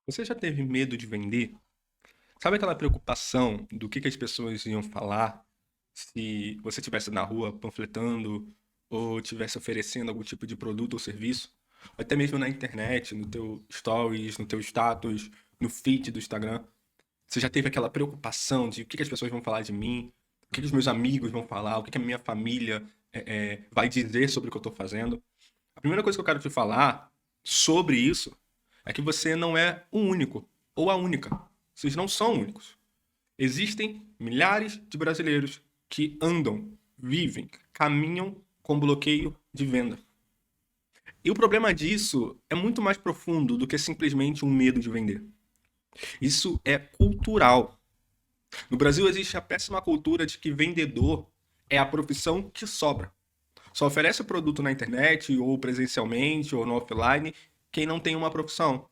Você já teve medo de vender? Sabe aquela preocupação do que as pessoas iam falar se você estivesse na rua panfletando ou estivesse oferecendo algum tipo de produto ou serviço? Ou até mesmo na internet, no teu stories, no teu status, no feed do Instagram. Você já teve aquela preocupação de o que as pessoas vão falar de mim? O que os meus amigos vão falar? O que a minha família vai dizer sobre o que eu estou fazendo? A primeira coisa que eu quero te falar sobre isso é que você não é o único ou a única. Vocês não são únicos. Existem milhares de brasileiros que andam, vivem, caminham com bloqueio de venda. E o problema disso é muito mais profundo do que simplesmente um medo de vender. Isso é cultural. No Brasil existe a péssima cultura de que vendedor é a profissão que sobra. Só oferece o produto na internet, ou presencialmente, ou no offline, quem não tem uma profissão,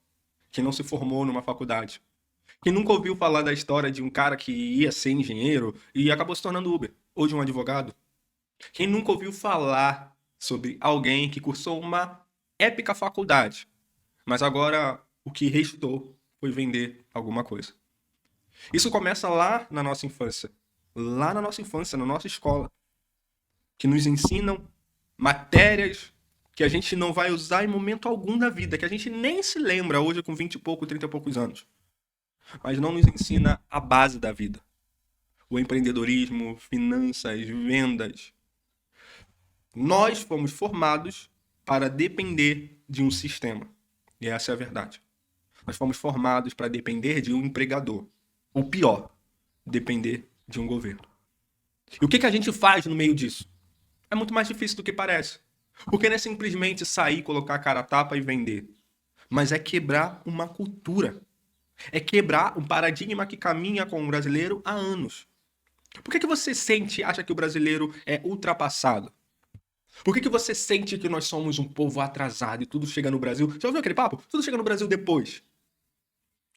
quem não se formou numa faculdade. Quem nunca ouviu falar da história de um cara que ia ser engenheiro e acabou se tornando Uber, ou de um advogado. Quem nunca ouviu falar sobre alguém que cursou uma épica faculdade, mas agora o que restou foi vender alguma coisa. Isso começa lá na nossa infância. Lá na nossa infância, na nossa escola, que nos ensinam matérias que a gente não vai usar em momento algum da vida, que a gente nem se lembra hoje com 20 e pouco, 30 e poucos anos. Mas não nos ensina a base da vida. O empreendedorismo, finanças, vendas. Nós fomos formados para depender de um sistema. E essa é a verdade. Nós fomos formados para depender de um empregador. Ou pior, depender de um governo. E o que a gente faz no meio disso? É muito mais difícil do que parece. Porque não é simplesmente sair, colocar a cara a tapa e vender. Mas é quebrar uma cultura. É quebrar um paradigma que caminha com o brasileiro há anos. Por que você sente, acha que o brasileiro é ultrapassado? Por que você sente que nós somos um povo atrasado e tudo chega no Brasil? Já ouviu aquele papo? Tudo chega no Brasil depois.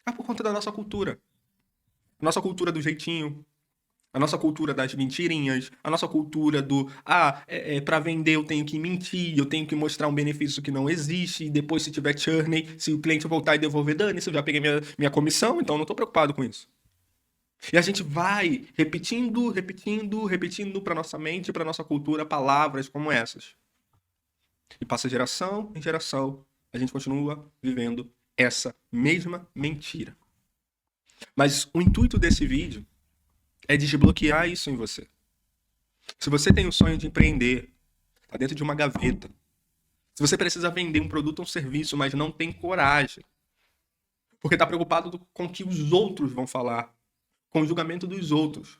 É por conta da nossa cultura. Nossa cultura do jeitinho, a nossa cultura das mentirinhas, a nossa cultura do para vender eu tenho que mentir, eu tenho que mostrar um benefício que não existe, e depois se tiver churn, se o cliente voltar e devolver, dane-se, eu já peguei minha comissão, então não estou preocupado com isso. E a gente vai repetindo, repetindo, repetindo para nossa mente, para nossa cultura, palavras como essas. E passa geração em geração, a gente continua vivendo essa mesma mentira. Mas o intuito desse vídeo é desbloquear isso em você. Se você tem o sonho de empreender, está dentro de uma gaveta. Se você precisa vender um produto ou um serviço, mas não tem coragem, porque está preocupado com o que os outros vão falar, com o julgamento dos outros.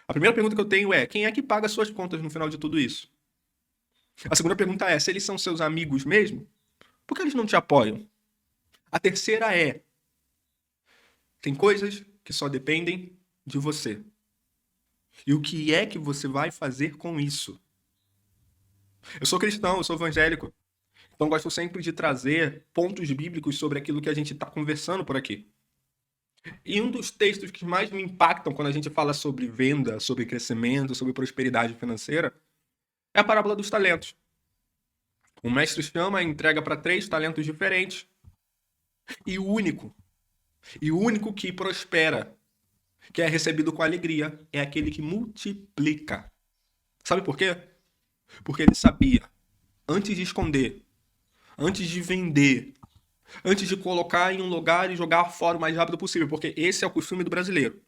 A primeira pergunta que eu tenho é: quem é que paga suas contas no final de tudo isso? A segunda pergunta é: se eles são seus amigos mesmo, por que eles não te apoiam? A terceira é: tem coisas que só dependem de você. E o que é que você vai fazer com isso? Eu sou cristão, eu sou evangélico. Então gosto sempre de trazer pontos bíblicos sobre aquilo que a gente está conversando por aqui. E um dos textos que mais me impactam quando a gente fala sobre venda, sobre crescimento, sobre prosperidade financeira, é a parábola dos talentos. O mestre chama e entrega para 3 talentos diferentes. E o único que prospera, que é recebido com alegria, é aquele que multiplica. Sabe por quê? Porque ele sabia, antes de esconder, antes de vender, antes de colocar em um lugar e jogar fora o mais rápido possível, porque esse é o costume do brasileiro.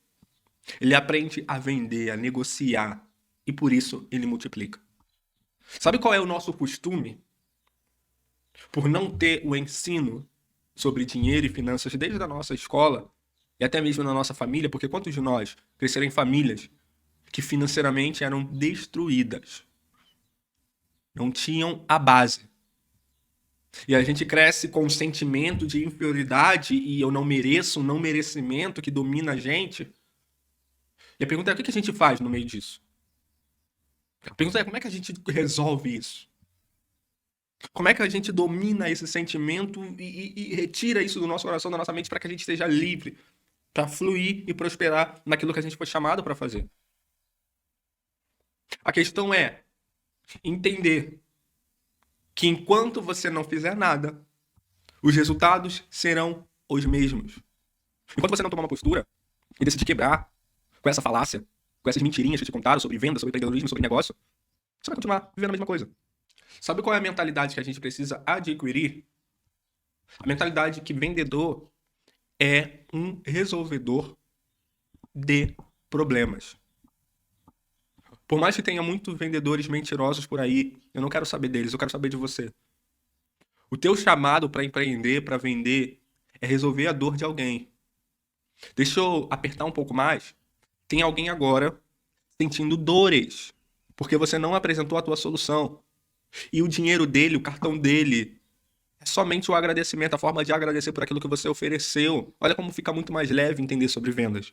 Ele aprende a vender, a negociar, e por isso ele multiplica. Sabe qual é o nosso costume? Por não ter o ensino sobre dinheiro e finanças desde a nossa escola, e até mesmo na nossa família, porque quantos de nós cresceram em famílias que financeiramente eram destruídas? Não tinham a base. E a gente cresce com um sentimento de inferioridade e eu não mereço, um não merecimento que domina a gente. E a pergunta é: o que a gente faz no meio disso? A pergunta é: como é que a gente resolve isso? Como é que a gente domina esse sentimento e retira isso do nosso coração, da nossa mente, para que a gente esteja livre, para fluir e prosperar naquilo que a gente foi chamado para fazer? A questão é entender que enquanto você não fizer nada, os resultados serão os mesmos. Enquanto você não tomar uma postura e decidir quebrar com essa falácia, com essas mentirinhas que te contaram sobre venda, sobre empreendedorismo, sobre negócio, você vai continuar vivendo a mesma coisa. Sabe qual é a mentalidade que a gente precisa adquirir? A mentalidade que vendedor é um resolvedor de problemas. Por mais que tenha muitos vendedores mentirosos por aí, eu não quero saber deles, eu quero saber de você. O teu chamado para empreender, para vender, é resolver a dor de alguém. Deixa eu apertar um pouco mais. Tem alguém agora sentindo dores, porque você não apresentou a tua solução. E o dinheiro dele, o cartão dele, é somente o agradecimento, a forma de agradecer por aquilo que você ofereceu. Olha como fica muito mais leve entender sobre vendas.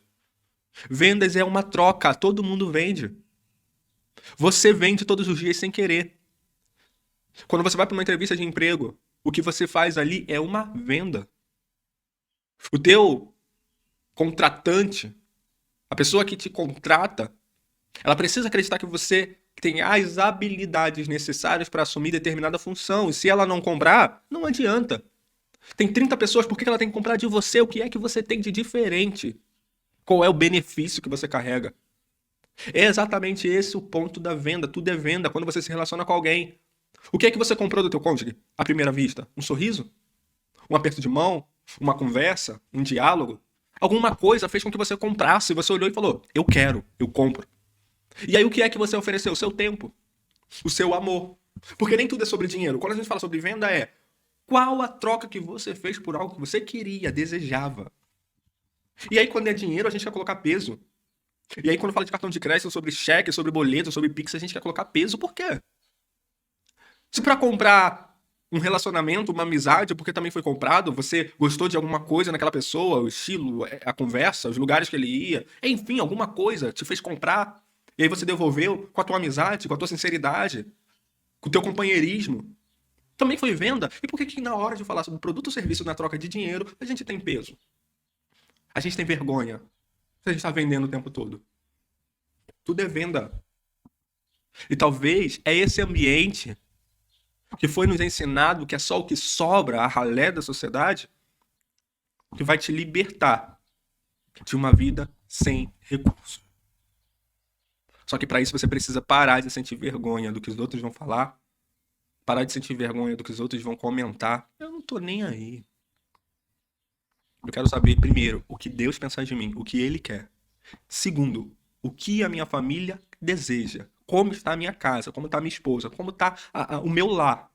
Vendas é uma troca, todo mundo vende. Você vende todos os dias sem querer. Quando você vai para uma entrevista de emprego, o que você faz ali é uma venda. O teu contratante, a pessoa que te contrata, ela precisa acreditar que você tem as habilidades necessárias para assumir determinada função. E se ela não comprar, não adianta. Tem 30 pessoas, por que ela tem que comprar de você? O que é que você tem de diferente? Qual é o benefício que você carrega? É exatamente esse o ponto da venda. Tudo é venda quando você se relaciona com alguém. O que é que você comprou do teu cônjuge à primeira vista? Um sorriso? Um aperto de mão? Uma conversa? Um diálogo? Alguma coisa fez com que você comprasse. Você olhou e falou, eu quero, eu compro. E aí o que é que você ofereceu? O seu tempo. O seu amor. Porque nem tudo é sobre dinheiro. Quando a gente fala sobre venda é qual a troca que você fez por algo que você queria, desejava. E aí quando é dinheiro a gente quer colocar peso. E aí quando fala de cartão de crédito, sobre cheque, sobre boleto, sobre Pix, a gente quer colocar peso. Por quê? Se para comprar um relacionamento, uma amizade, porque também foi comprado, você gostou de alguma coisa naquela pessoa, o estilo, a conversa, os lugares que ele ia, enfim, alguma coisa te fez comprar, e aí você devolveu com a tua amizade, com a tua sinceridade, com o teu companheirismo. Também foi venda. E por que que na hora de falar sobre produto ou serviço na troca de dinheiro, a gente tem peso? A gente tem vergonha. Se a gente está vendendo o tempo todo. Tudo é venda. E talvez é esse ambiente que foi nos ensinado que é só o que sobra, a ralé da sociedade, que vai te libertar de uma vida sem recurso. Só que para isso você precisa parar de sentir vergonha do que os outros vão falar, parar de sentir vergonha do que os outros vão comentar. Eu não tô nem aí. Eu quero saber, primeiro, o que Deus pensa de mim, o que Ele quer. Segundo, o que a minha família deseja. Como está a minha casa, como está a minha esposa, como está o meu lar.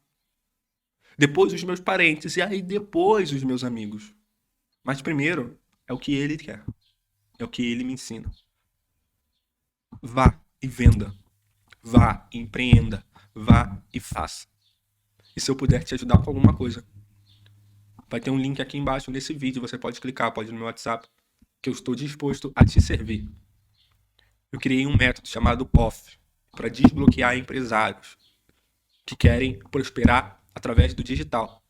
Depois os meus parentes e aí depois os meus amigos. Mas primeiro é o que Ele quer. É o que Ele me ensina. Vá e venda. Vá e empreenda. Vá e faça. E se eu puder te ajudar com alguma coisa, vai ter um link aqui embaixo nesse vídeo. Você pode clicar, pode ir no meu WhatsApp, que eu estou disposto a te servir. Eu criei um método chamado POF para desbloquear empresários que querem prosperar através do digital,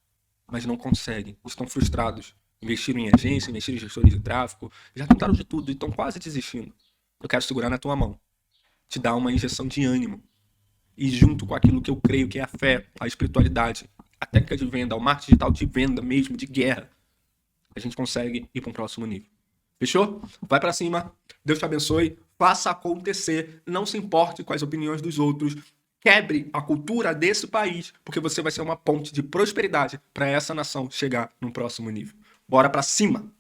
mas não conseguem, estão frustrados. Investiram em agência, investiram em gestores de tráfego, já tentaram de tudo e estão quase desistindo. Eu quero segurar na tua mão, te dar uma injeção de ânimo e junto com aquilo que eu creio que é a fé, a espiritualidade, a técnica de venda, o marketing digital de venda mesmo, de guerra, a gente consegue ir para um próximo nível. Fechou? Vai para cima. Deus te abençoe. Faça acontecer. Não se importe com as opiniões dos outros. Quebre a cultura desse país, porque você vai ser uma ponte de prosperidade para essa nação chegar no próximo nível. Bora para cima!